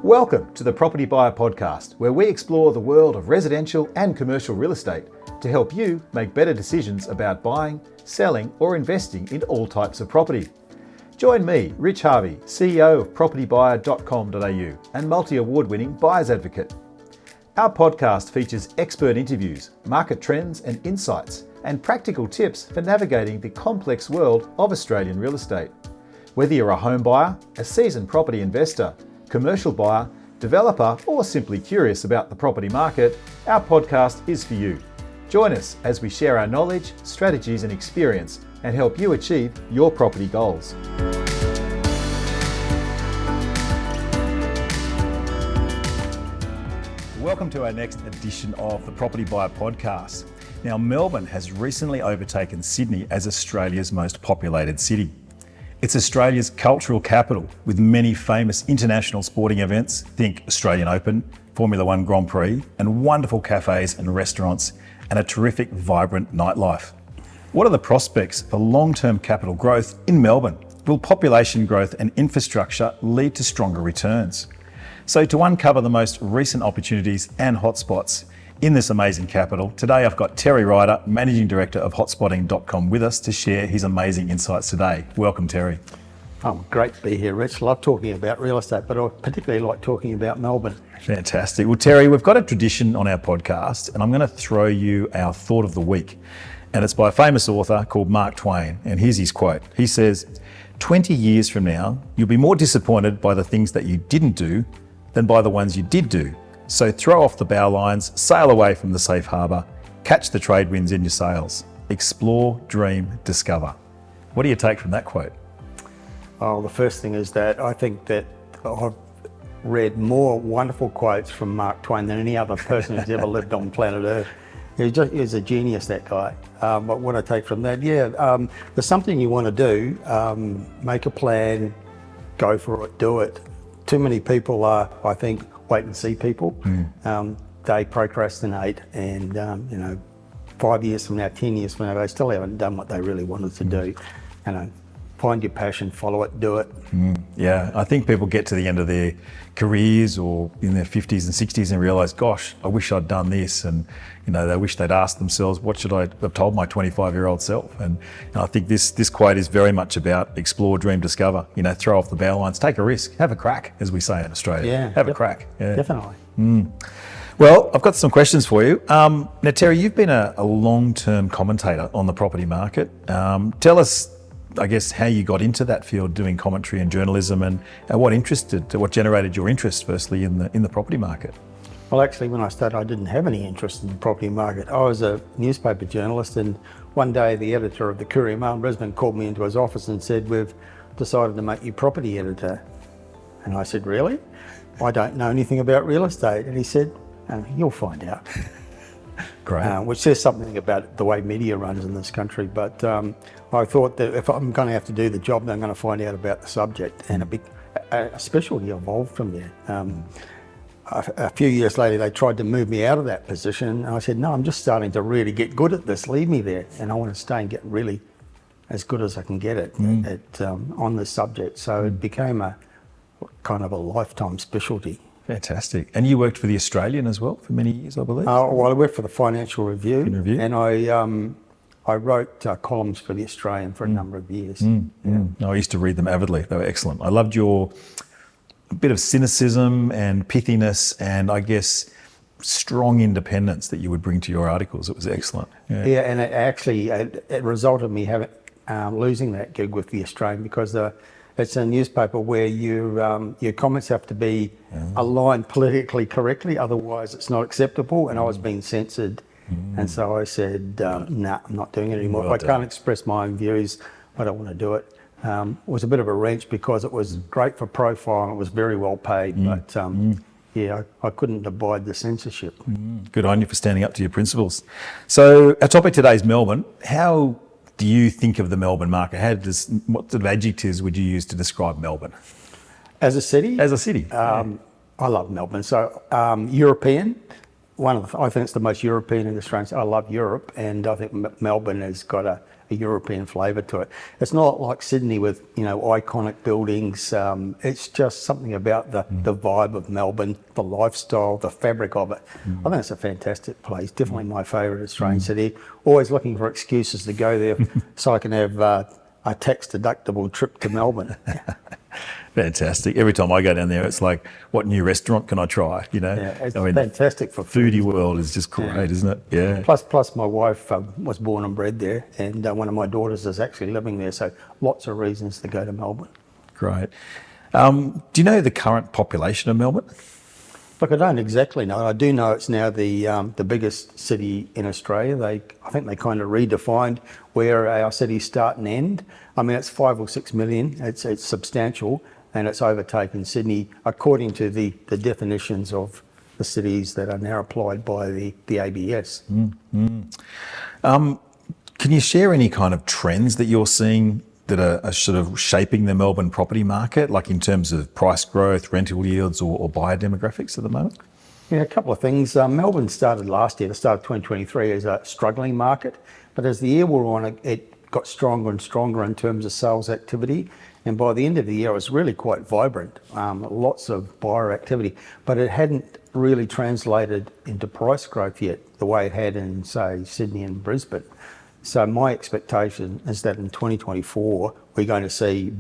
Welcome to the Propertybuyer Podcast, where we explore the world of residential and commercial real estate to help you make better decisions about buying, selling, or investing in all types of property. Join me, Rich Harvey, CEO of Propertybuyer.com.au and multi-award-winning buyer's advocate. Our podcast features expert interviews, market trends and insights, and practical tips for navigating the complex world of Australian real estate. Whether you're a home buyer, a seasoned property investor, commercial buyer, developer, or simply curious about the property market, our podcast is for you. Join us as we share our knowledge, strategies, and experience and help you achieve your property goals. Welcome to our next edition of the Propertybuyer Podcast. Now, Melbourne has recently overtaken Sydney as Australia's most populated city. It's Australia's cultural capital with many famous international sporting events, think Australian Open, Formula One Grand Prix, and wonderful cafes and restaurants, and a terrific, vibrant nightlife. What are the prospects for long-term capital growth in Melbourne? Will population growth and infrastructure lead to stronger returns? So to uncover the most recent opportunities and hotspots in this amazing capital, today I've got Terry Ryder, Managing Director of hotspotting.com with us to share his amazing insights today. Welcome, Terry. Great to be here, Rich. Love talking about real estate, but I particularly like talking about Melbourne. Fantastic. Well, Terry, we've got a tradition on our podcast, and I'm going to throw you our thought of the week. And it's by a famous author called Mark Twain. And here's his quote. He says, 20 years from now, you'll be more disappointed by the things that you didn't do than by the ones you did do. So throw off the bow lines, sail away from the safe harbour, catch the trade winds in your sails, explore, dream, discover. What do you take from that quote? Oh, the first thing is that I think that I've read more wonderful quotes from Mark Twain than any other person who's ever lived on planet Earth. He's a genius, that guy. But what I take from that, there's something you want to do, make a plan, go for it, do it. Too many people are, I think, wait and see people. They procrastinate and, 5 years from now, 10 years from now, they still haven't done what they really wanted to do. Find your passion, follow it, do it. Yeah, I think people get to the end of their careers or in their 50s and 60s and realise, gosh, I wish I'd done this. And, they wish they'd asked themselves, what should I have told my 25-year-old self? And I think this quote is very much about explore, dream, discover. Throw off the bow lines, take a risk, have a crack, as we say in Australia. Yeah, have a crack. Yeah. Definitely. Well, I've got some questions for you. Now, Terry, you've been a long-term commentator on the property market. Tell us, I guess, how you got into that field doing commentary and journalism, and what generated your interest firstly in the property market? Well, actually, when I started, I didn't have any interest in the property market. I was a newspaper journalist, and one day the editor of the Courier Mail in Brisbane called me into his office and said, "We've decided to make you property editor." And I said, "Really? I don't know anything about real estate." And he said, "You'll find out." Great. Which says something about the way media runs in this country. But I thought that if I'm going to have to do the job, then I'm going to find out about the subject, and a specialty evolved from there. A few years later, they tried to move me out of that position, and I said, "No, I'm just starting to really get good at this. Leave me there, and I want to stay and get really as good as I can get on this subject." So it became a kind of a lifetime specialty. Fantastic. And you worked for The Australian as well for many years, I believe? Well, I worked for the Financial Review. And I wrote columns for The Australian for a number of years. I used to read them avidly. They were excellent. I loved your bit of cynicism and pithiness and, I guess, strong independence that you would bring to your articles. It was excellent. Yeah, and it resulted in me losing that gig with The Australian because it's a newspaper where your comments have to be aligned politically correctly, otherwise it's not acceptable, and I was being censored. And so I said, nah, I'm not doing it anymore. If I can't express my own views, I don't want to do it. It was a bit of a wrench because it was great for profile and it was very well paid, but I couldn't abide the censorship. Good on you for standing up to your principles. So our topic today is Melbourne. How do you think of the Melbourne market? What sort of adjectives would you use to describe Melbourne? As a city? As a city. I love Melbourne. So European, I think it's the most European in Australia. I love Europe, and I think Melbourne has got European flavour to it. It's not like Sydney with, iconic buildings. It's just something about the vibe of Melbourne, the lifestyle, the fabric of it. I think it's a fantastic place. Definitely my favourite Australian city. Always looking for excuses to go there so I can have a tax-deductible trip to Melbourne. Fantastic. Every time I go down there, it's like, what new restaurant can I try? It's fantastic for foodie world is just great, isn't it? Yeah. Plus my wife was born and bred there, and one of my daughters is actually living there, so lots of reasons to go to Melbourne. Great. Do you know the current population of Melbourne? Look, I don't exactly know. I do know it's now the biggest city in Australia. I think they kind of redefined where our cities start and end. I mean, it's 5 or 6 million. It's substantial, and it's overtaken Sydney according to the definitions of the cities that are now applied by the ABS. Can you share any kind of trends that you're seeing that are sort of shaping the Melbourne property market, like in terms of price growth, rental yields, or buyer demographics at the moment? Yeah, a couple of things. Melbourne started last year, the start of 2023, as a struggling market, but as the year wore on, it got stronger and stronger in terms of sales activity. And by the end of the year, it was really quite vibrant, lots of buyer activity, but it hadn't really translated into price growth yet, the way it had in, say, Sydney and Brisbane. So my expectation is that in 2024, we're going to see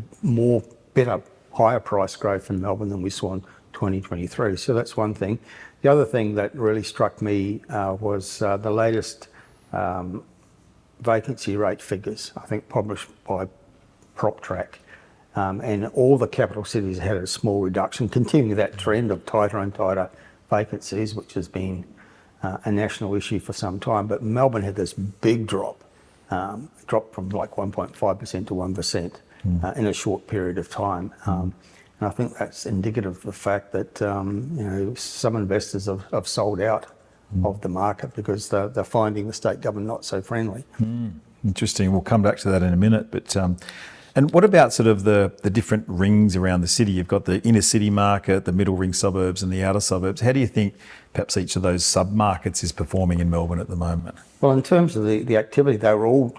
better, higher price growth in Melbourne than we saw in 2023. So that's one thing. The other thing that really struck me was the latest vacancy rate figures, I think published by PropTrack. And all the capital cities had a small reduction, continuing that trend of tighter and tighter vacancies, which has been a national issue for some time. But Melbourne had this big drop from like 1.5% to 1% in a short period of time. And I think that's indicative of the fact that some investors have sold out of the market because they're finding the state government not so friendly. Interesting. We'll come back to that in a minute. But and what about sort of the different rings around the city? You've got the inner city market, the middle ring suburbs and the outer suburbs. How do you think perhaps each of those sub-markets is performing in Melbourne at the moment? Well, in terms of the activity, they were all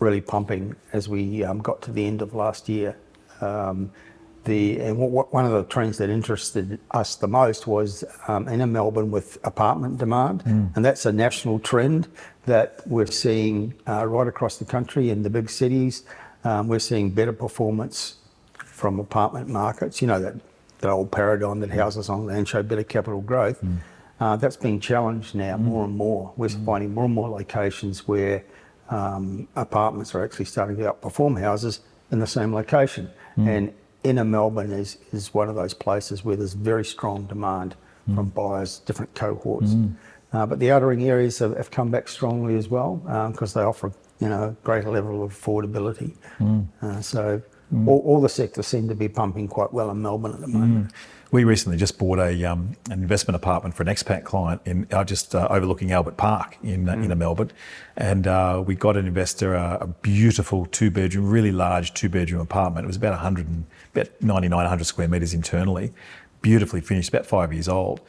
really pumping as we got to the end of last year. One of the trends that interested us the most was in Melbourne with apartment demand, and that's a national trend that we're seeing right across the country in the big cities. We're seeing better performance from apartment markets. That old paradigm that houses on land show better capital growth. That's being challenged now more and more. We're finding more and more locations where apartments are actually starting to outperform houses in the same location. And inner Melbourne is one of those places where there's very strong demand from buyers, different cohorts. But the outer ring areas have come back strongly as well because they offer a greater level of affordability. All the sectors seem to be pumping quite well in Melbourne at the moment. We recently just bought an investment apartment for an expat client in just overlooking Albert Park in Melbourne, and we got an investor a beautiful two-bedroom, really large two-bedroom apartment. It was about 100 square metres internally, beautifully finished, about 5 years old.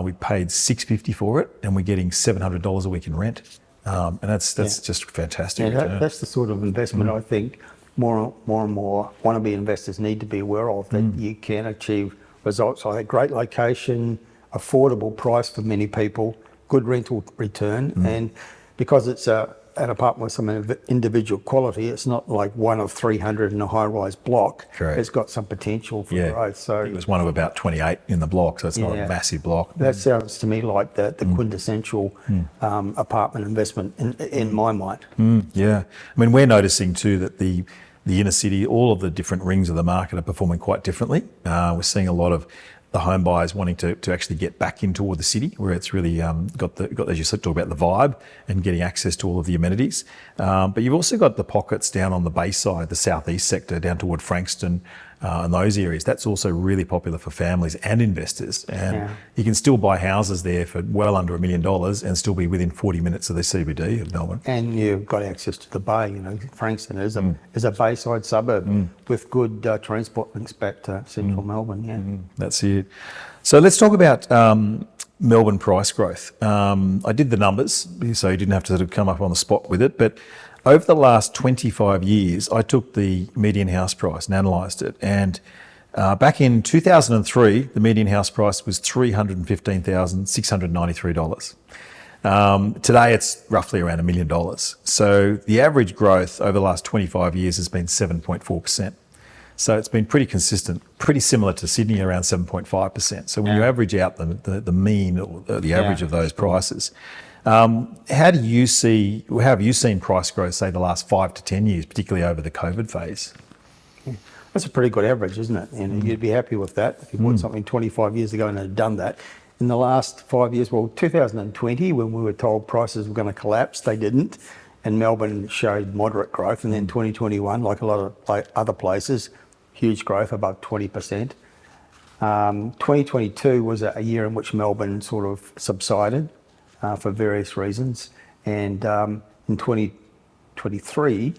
We paid $650 for it, and we're getting $700 a week in rent, and that's just fantastic. Yeah, that's the sort of investment I think more and more wannabe investors need to be aware of, that you can achieve results like a great location, affordable price for many people, good rental return, and because it's an apartment with some individual quality, it's not like one of 300 in a high-rise block. Correct. It's got some potential for growth. So it was one of about 28 in the block, so it's not a massive block. That sounds to me like the quintessential apartment investment in my mind. Yeah, I mean, we're noticing too that the inner city, all of the different rings of the market are performing quite differently. We're seeing a lot of the home buyers wanting to actually get back in toward the city, where it's really got as you said, talk about the vibe and getting access to all of the amenities. But you've also got the pockets down on the Bayside, the southeast sector, down toward Frankston and those areas. That's also really popular for families and investors. And you can still buy houses there for well under $1 million and still be within 40 minutes of the CBD of Melbourne. And you've got access to the bay. Frankston is a bayside suburb with good transport links back to central Melbourne. That's it. So let's talk about Melbourne price growth. I did the numbers, so you didn't have to sort of come up on the spot with it, but over the last 25 years, I took the median house price and analysed it. And back in 2003, the median house price was $315,693. Today, it's roughly around $1 million. So the average growth over the last 25 years has been 7.4%. So it's been pretty consistent, pretty similar to Sydney, around 7.5%. So when you average out the mean or the average of those prices, how have you seen price growth, say, the last 5 to 10 years, particularly over the COVID phase? That's a pretty good average, isn't it? And you'd be happy with that if you bought something 25 years ago and had done that. In the last 5 years, well, 2020, when we were told prices were going to collapse, they didn't. And Melbourne showed moderate growth. And then 2021, like a lot of other places, huge growth, above 20%. 2022 was a year in which Melbourne sort of subsided for various reasons. And in 2023,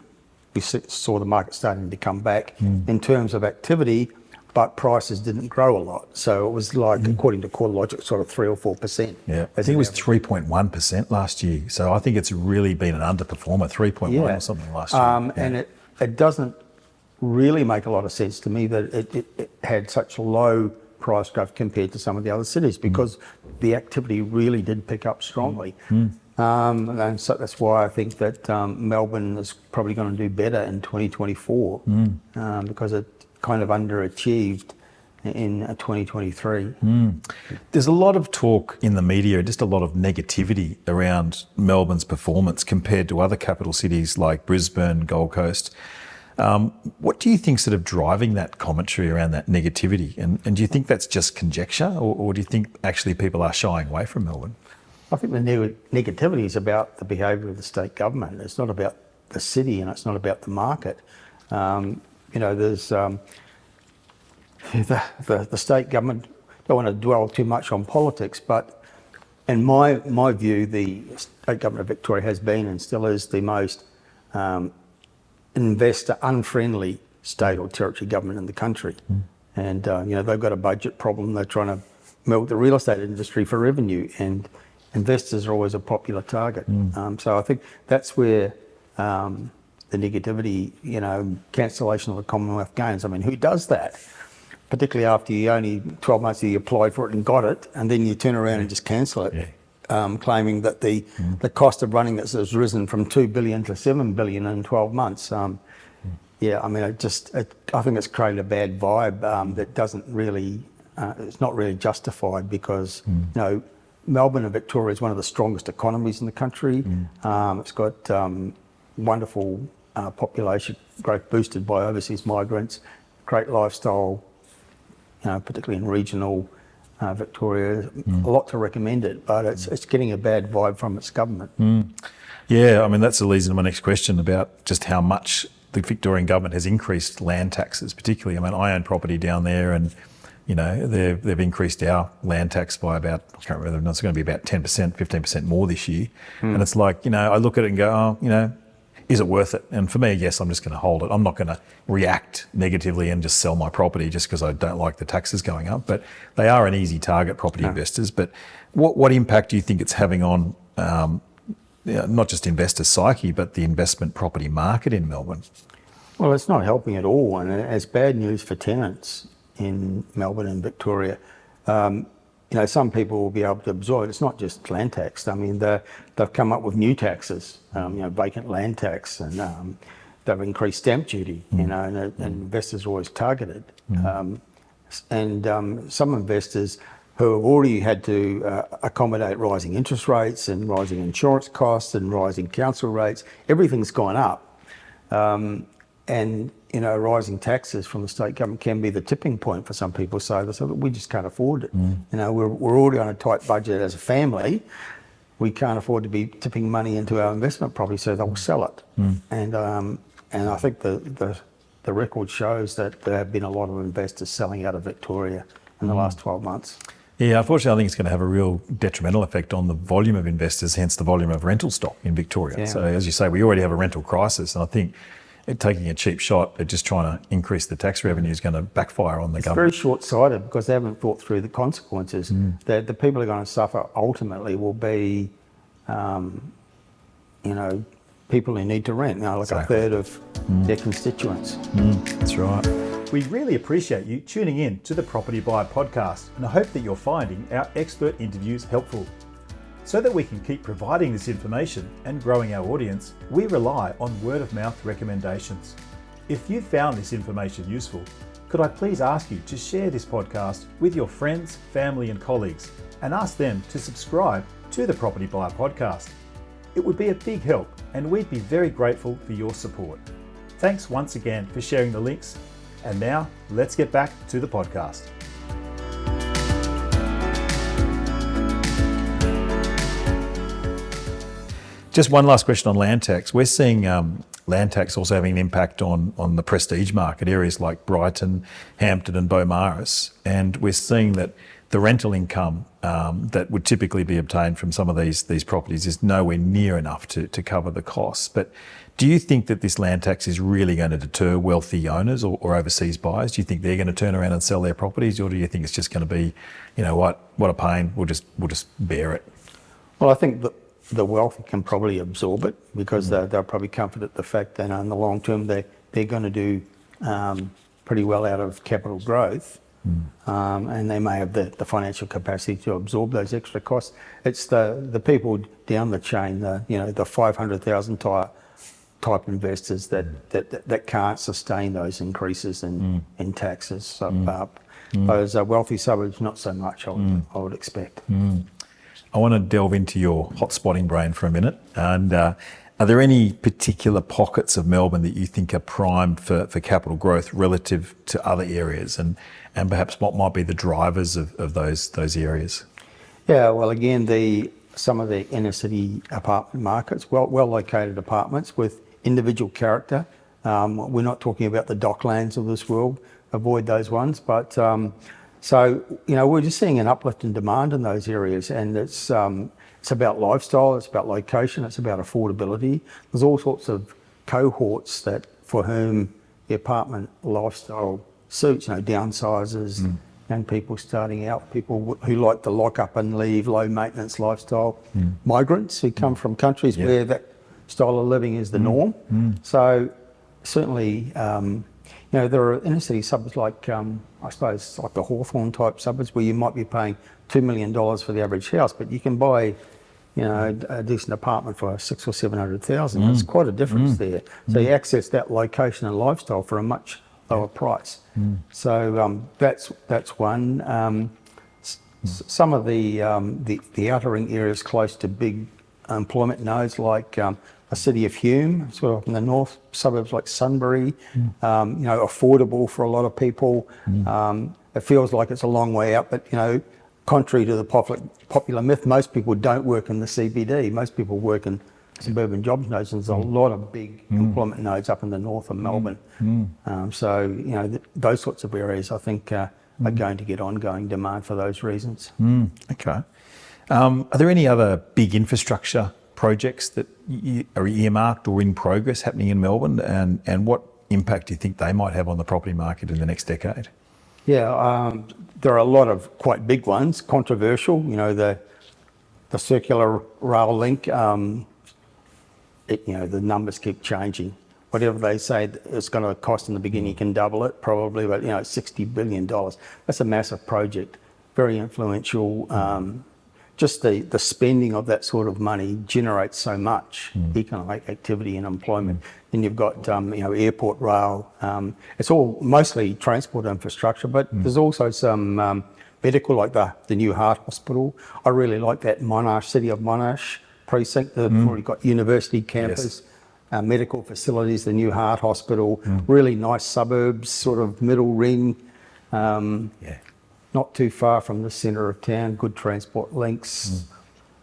we saw the market starting to come back in terms of activity, but prices didn't grow a lot. So it was like, according to CoreLogic, sort of 3 or 4%. Yeah, I think it was 3.1% last year. So I think it's really been an underperformer, 3.1 or something last year. And it doesn't really make a lot of sense to me that it had such low price growth compared to some of the other cities, because the activity really did pick up strongly. And so that's why I think that Melbourne is probably going to do better in 2024 because it kind of underachieved in 2023. There's a lot of talk in the media, just a lot of negativity around Melbourne's performance compared to other capital cities like Brisbane, Gold Coast. What do you think sort of driving that commentary around that negativity? And do you think that's just conjecture, or do you think actually people are shying away from Melbourne? I think the negativity is about the behaviour of the state government. It's not about the city, and it's not about the market. There's the state government, don't want to dwell too much on politics, but in my view, the state government of Victoria has been and still is the most investor-unfriendly state or territory government in the country. And, they've got a budget problem. They're trying to milk the real estate industry for revenue, and investors are always a popular target. So I think that's where the negativity, cancellation of the Commonwealth Games. I mean, who does that? Particularly after you only 12 months ago you applied for it and got it, and then you turn around and just cancel it, claiming that the cost of running it has risen from $2 billion to $7 billion in 12 months. I mean, I think it's created a bad vibe that doesn't really, it's not really justified, because Melbourne and Victoria is one of the strongest economies in the country. It's got wonderful population growth boosted by overseas migrants, great lifestyle, particularly in regional Victoria. A lot to recommend it, but it's getting a bad vibe from its government. Yeah, I mean, that's the leads into my next question about just how much the Victorian government has increased land taxes, particularly. I mean, I own property down there, and they've increased our land tax by about, I can't remember, it's going to be about 10%, 15% more this year. And it's like, I look at it and go, is it worth it? And for me, yes, I'm just going to hold it. I'm not going to react negatively and just sell my property just because I don't like the taxes going up. But they are an easy target, property investors. But what impact do you think it's having on not just investor psyche, but the investment property market in Melbourne? Well, it's not helping at all, and it's bad news for tenants in Melbourne and Victoria. Some people will be able to absorb it. It's not just land tax. I mean, they've come up with new taxes, vacant land tax, and they've increased stamp duty, and investors are always targeted. Some investors who have already had to accommodate rising interest rates and rising insurance costs and rising council rates, everything's gone up. Rising taxes from the state government can be the tipping point for some people. So they say, we just can't afford it. We're already on a tight budget as a family. We can't afford to be tipping money into our investment property, so they'll sell it. And I think the record shows that there have been a lot of investors selling out of Victoria in the last 12 months. Yeah, unfortunately, I think it's going to have a real detrimental effect on the volume of investors, hence the volume of rental stock in Victoria. Yeah. So as you say, we already have a rental crisis, and I think taking a cheap shot at just trying to increase the tax revenue is going to backfire on the government. It's very short-sighted, because they haven't thought through the consequences. The people who are going to suffer ultimately will be, people who need to rent, like Exactly. a third of their constituents. That's right. We really appreciate you tuning in to the Property Buyer Podcast, and I hope that you're finding our expert interviews helpful. So that we can keep providing this information and growing our audience, we rely on word of mouth recommendations. If you found this information useful, could I please ask you to share this podcast with your friends, family and colleagues, and ask them to subscribe to the Property Buyer Podcast. It would be a big help, and we'd be very grateful for your support. Thanks once again for sharing the links. And now, let's get back to the podcast. Just one last question on land tax. We're seeing land tax also having an impact on the prestige market, areas like Brighton, Hampton and Beaumaris. And we're seeing that the rental income that would typically be obtained from some of these properties is nowhere near enough to cover the costs. But do you think that this land tax is really going to deter wealthy owners or overseas buyers? Do you think they're going to turn around and sell their properties, or do you think it's just going to be, what a pain, we'll just bear it? Well, I think that the wealthy can probably absorb it because they'll probably comfort at the fact that in the long term they're going to do pretty well out of capital growth. And they may have the financial capacity to absorb those extra costs. It's the people down the chain, the $500,000 type investors that can't sustain those increases in taxes. So those wealthy suburbs, not so much, I would expect. I want to delve into your hotspotting brain for a minute. And are there any particular pockets of Melbourne that you think are primed for capital growth relative to other areas? And perhaps what might be the drivers of those areas? Yeah, well, again, some of the inner city apartment markets, well located apartments with individual character. We're not talking about the Docklands of this world. Avoid those ones. But so we're just seeing an uplift in demand in those areas, and it's about lifestyle, it's about location, it's about affordability. There's all sorts of cohorts that for whom the apartment lifestyle suits, downsizers, young people starting out, people who like to lock up and leave, low maintenance lifestyle, migrants who come from countries where that style of living is the norm. So certainly, there are inner city suburbs like, I suppose, like the Hawthorn type suburbs where you might be paying $2 million for the average house, but you can buy a decent apartment for $600,000 or $700,000. There's quite a difference there. So you access that location and lifestyle for a much lower price. So that's one. Some of the outer ring areas close to big employment nodes, like a city of Hume, sort of in the north suburbs like Sunbury, affordable for a lot of people. It feels like it's a long way out, but contrary to the popular myth, most people don't work in the CBD. Most people work in suburban jobs nodes, and there's a lot of big employment nodes up in the north of Melbourne. So those sorts of areas, I think, are going to get ongoing demand for those reasons. Okay. Are there any other big infrastructure projects that are earmarked or in progress happening in Melbourne, and what impact do you think they might have on the property market in the next decade? Yeah, there are a lot of quite big ones, controversial. The circular rail link. The numbers keep changing. Whatever they say it's going to cost in the beginning, you can double it probably, but $60 billion. That's a massive project, very influential. Just the spending of that sort of money generates so much economic activity and employment. Then you've got airport rail. It's all mostly transport infrastructure, but there's also some medical, like the new heart hospital. I really like that Monash, city of Monash precinct. They've already got university campus, medical facilities, the new heart hospital, really nice suburbs, sort of middle ring. Not too far from the centre of town, good transport links,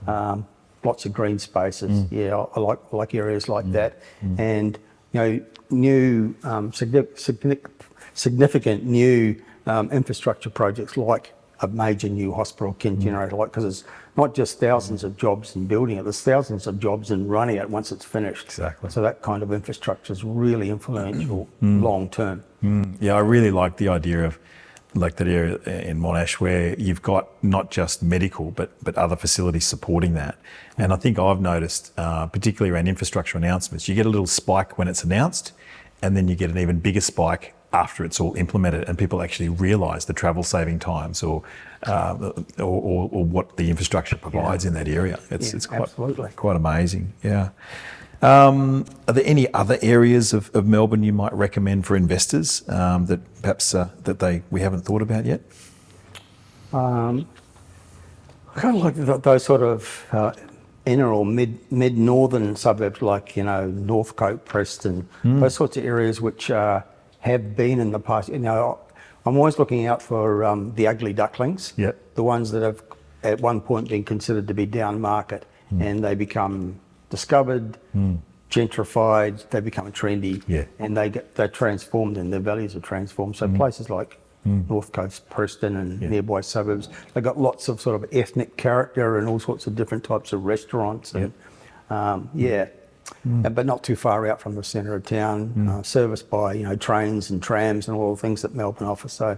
lots of green spaces. Yeah, I like areas like that. And new significant new infrastructure projects like a major new hospital can generate a lot, because it's not just thousands of jobs in building it, there's thousands of jobs in running it once it's finished. Exactly. So that kind of infrastructure is really influential long term. Yeah, I really like the idea of like that area in Monash where you've got not just medical, but other facilities supporting that. And I think I've noticed, particularly around infrastructure announcements, you get a little spike when it's announced, and then you get an even bigger spike after it's all implemented and people actually realise the travel saving times or what the infrastructure provides in that area. It's quite amazing. Yeah. Are there any other areas of Melbourne you might recommend for investors that perhaps we haven't thought about yet? I kind of like those sort of inner or mid-northern suburbs, like Northcote, Preston, those sorts of areas which have been in the past. I'm always looking out for the ugly ducklings, the ones that have at one point been considered to be down market, and they become discovered, gentrified, they become trendy, and they're transformed and their values are transformed. So places like North Coast, Preston and nearby suburbs, they've got lots of sort of ethnic character and all sorts of different types of restaurants and but not too far out from the centre of town, serviced by trains and trams and all the things that Melbourne offers. So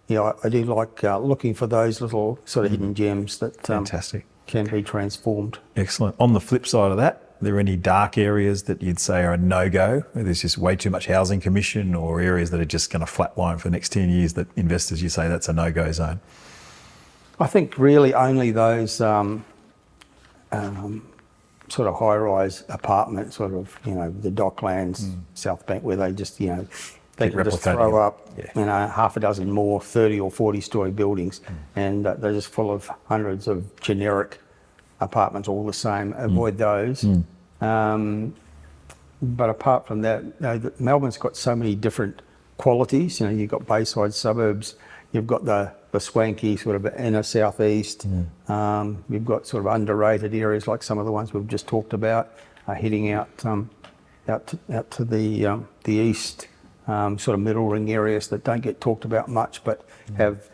I do like looking for those little sort of hidden gems that fantastic. Can be transformed. Excellent. On the flip side of that, are there any dark areas that you'd say are a no-go, where there's just way too much housing commission, or areas that are just going to flatline for the next 10 years that investors, you say that's a no-go zone? I think really only those sort of high-rise apartments, sort of, the Docklands, South Bank, where they just, they can just throw up, half a dozen more 30 or 40-storey buildings, and they're just full of hundreds of generic apartments, all the same. Avoid those. But apart from that, Melbourne's got so many different qualities. You've got Bayside suburbs, you've got the swanky sort of inner southeast. You've got sort of underrated areas like some of the ones we've just talked about, heading out to the east. Sort of middle ring areas that don't get talked about much, but have,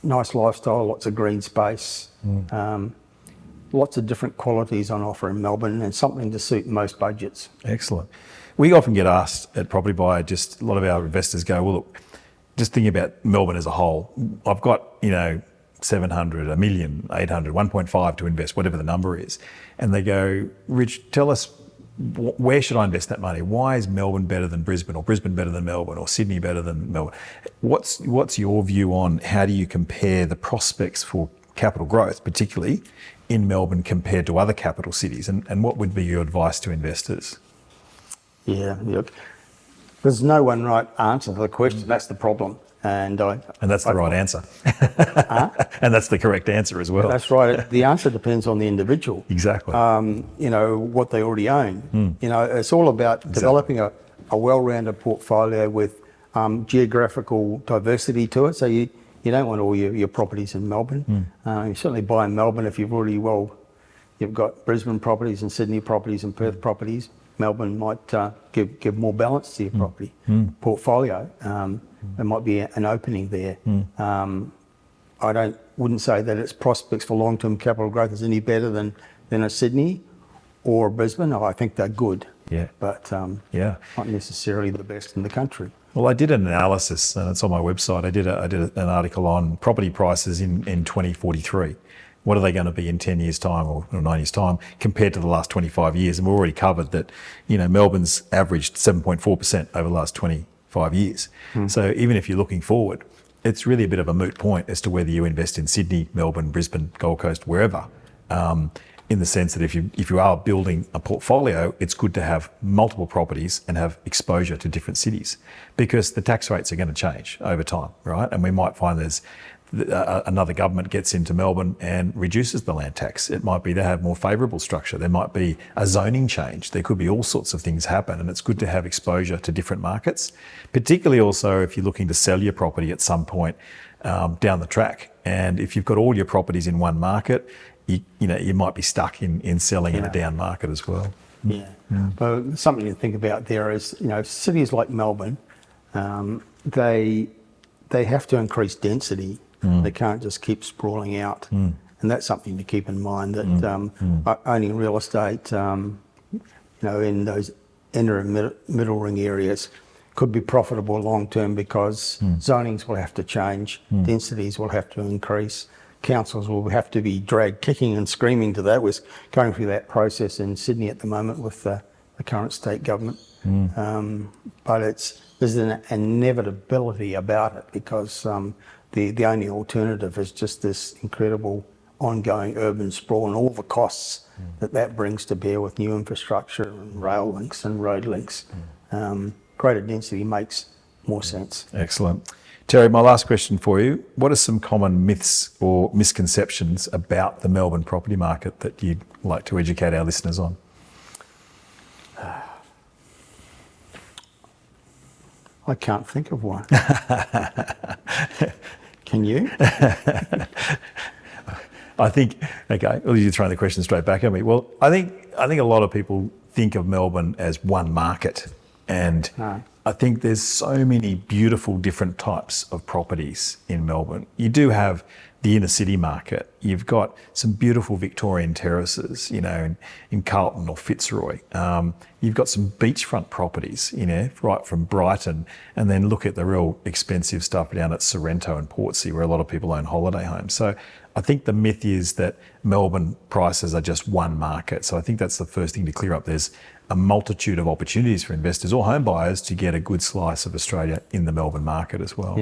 nice lifestyle, lots of green space, lots of different qualities on offer in Melbourne, and something to suit most budgets. Excellent. We often get asked at Propertybuyer, just a lot of our investors go, well, look, just thinking about Melbourne as a whole, I've got, 700, a million, 800, 1.5 to invest, whatever the number is. And they go, Rich, tell us, where should I invest that money? Why is Melbourne better than Brisbane, or Brisbane better than Melbourne, or Sydney better than Melbourne? What's your view on how do you compare the prospects for capital growth, particularly in Melbourne compared to other capital cities? And what would be your advice to investors? Yeah, look, there's no one right answer to the question. That's the problem. And that's the right answer. And that's the correct answer as well. That's right. The answer depends on the individual. Exactly. What they already own. It's all about developing a well-rounded portfolio with geographical diversity to it. So you don't want all your properties in Melbourne. You certainly buy in Melbourne if you've already, you've got Brisbane properties and Sydney properties and Perth properties. Melbourne might give more balance to your property portfolio. There might be an opening there. I wouldn't say that its prospects for long-term capital growth is any better than a Sydney or Brisbane. I think they're good, but not necessarily the best in the country. Well, I did an analysis, and it's on my website. I did an article on property prices in 2043. What are they going to be in 10 years' time or 9 years' time compared to the last 25 years? And we've already covered that, Melbourne's averaged 7.4% over the last 25 years. So even if you're looking forward, it's really a bit of a moot point as to whether you invest in Sydney, Melbourne, Brisbane, Gold Coast, wherever. In the sense that if you are building a portfolio, it's good to have multiple properties and have exposure to different cities, because the tax rates are going to change over time, right? And we might find there's another government gets into Melbourne and reduces the land tax. It might be to have more favourable structure. There might be a zoning change. There could be all sorts of things happen, and it's good to have exposure to different markets, particularly also if you're looking to sell your property at some point down the track. And if you've got all your properties in one market, you might be stuck in selling in a down market as well. But something to think about there is, cities like Melbourne, they have to increase density. They can't just keep sprawling out. And that's something to keep in mind, that owning real estate, in those inner and middle ring areas could be profitable long term because zonings will have to change, densities will have to increase, councils will have to be dragged kicking and screaming to that. We're going through that process in Sydney at the moment with the current state government. But there's an inevitability about it because the only alternative is just this incredible ongoing urban sprawl and all the costs that brings to bear with new infrastructure and rail links and road links. Greater density makes more sense. Excellent. Terry, my last question for you. What are some common myths or misconceptions about the Melbourne property market that you'd like to educate our listeners on? I can't think of one. Can you? I think, okay, well, you're throwing the question straight back at me. Well, I think a lot of people think of Melbourne as one market, and I think there's so many beautiful different types of properties in Melbourne. You do have the inner city market. You've got some beautiful Victorian terraces, you know, in Carlton or Fitzroy. You've got some beachfront properties, you know, right from Brighton, and then look at the real expensive stuff down at Sorrento and Portsea, where a lot of people own holiday homes. So I think the myth is that Melbourne prices are just one market. So I think that's the first thing to clear up. There's a multitude of opportunities for investors or home buyers to get a good slice of Australia in the Melbourne market as well.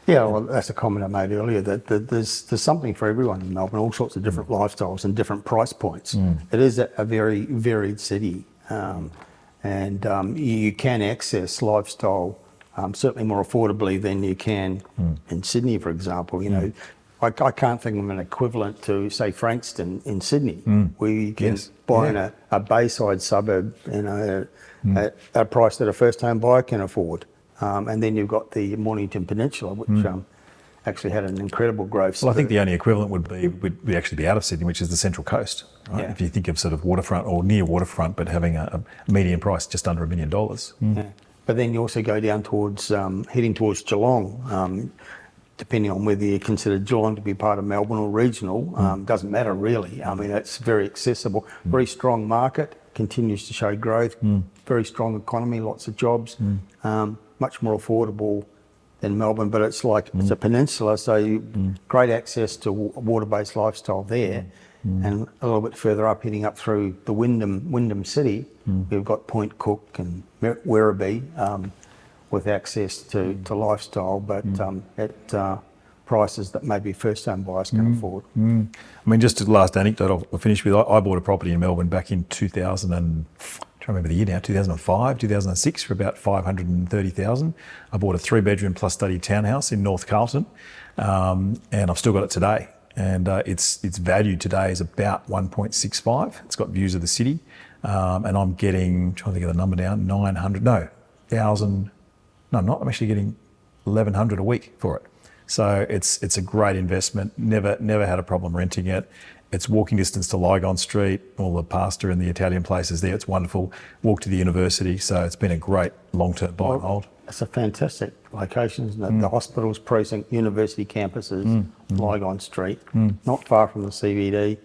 Yeah, well, that's a comment I made earlier, that there's something for everyone in Melbourne, all sorts of different lifestyles and different price points. It is a very varied city, and you can access lifestyle certainly more affordably than you can in Sydney, for example. You know, I can't think of an equivalent to, say, Frankston in Sydney, where you can buy in a bayside suburb, you know, at a price that a first-home buyer can afford. And then you've got the Mornington Peninsula, which actually had an incredible growth. Well, I think the only equivalent would actually be out of Sydney, which is the Central Coast. Right? Yeah. If you think of sort of waterfront or near waterfront, but having a median price just under $1 million. Yeah. But then you also go down towards, heading towards Geelong, depending on whether you consider Geelong to be part of Melbourne or regional, doesn't matter really. I mean, it's very accessible, very strong market, continues to show growth, very strong economy, lots of jobs. Much more affordable than Melbourne, but it's like it's a peninsula, so great access to a water-based lifestyle there. And a little bit further up, heading up through the Wyndham City, we've got Point Cook and Werribee with access to lifestyle, but at prices that maybe first-home buyers can afford. I mean, just the last anecdote I'll finish with, I bought a property in Melbourne back in 2000 and I'm trying to remember the year now, 2005, 2006 for about $530,000. I bought a 3-bedroom plus study townhouse in North Carlton, and I've still got it today. And its value today is about 1.65. It's got views of the city, and I'm getting, trying to think of the number now, 1,000. No, I'm not. I'm actually getting 1,100 a week for it. So it's a great investment. Never had a problem renting it. It's walking distance to Lygon Street, all the pasta and the Italian places there. It's wonderful. Walk to the university. So it's been a great long-term buy and hold. It's a fantastic location, isn't it? The hospitals, precinct, university campuses, Lygon Street, not far from the CBD.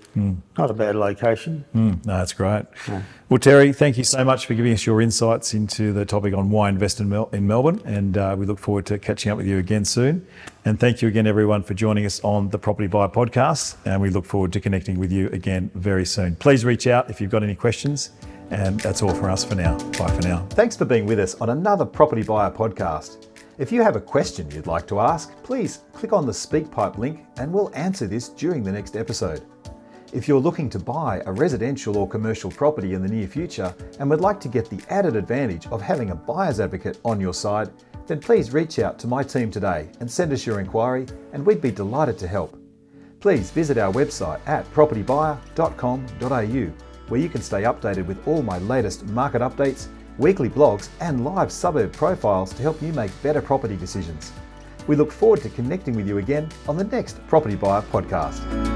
Not a bad location. No, that's great. Yeah. Well, Terry, thank you so much for giving us your insights into the topic on why invest in Melbourne, and we look forward to catching up with you again soon. And thank you again, everyone, for joining us on the Propertybuyer Podcast, and we look forward to connecting with you again very soon. Please reach out if you've got any questions. And that's all for us for now. Bye for now. Thanks for being with us on another Property Buyer podcast. If you have a question you'd like to ask, please click on the SpeakPipe link and we'll answer this during the next episode. If you're looking to buy a residential or commercial property in the near future and would like to get the added advantage of having a buyer's advocate on your side, then please reach out to my team today and send us your inquiry, and we'd be delighted to help. Please visit our website at propertybuyer.com.au, where you can stay updated with all my latest market updates, weekly blogs, and live suburb profiles to help you make better property decisions. We look forward to connecting with you again on the next Property Buyer Podcast.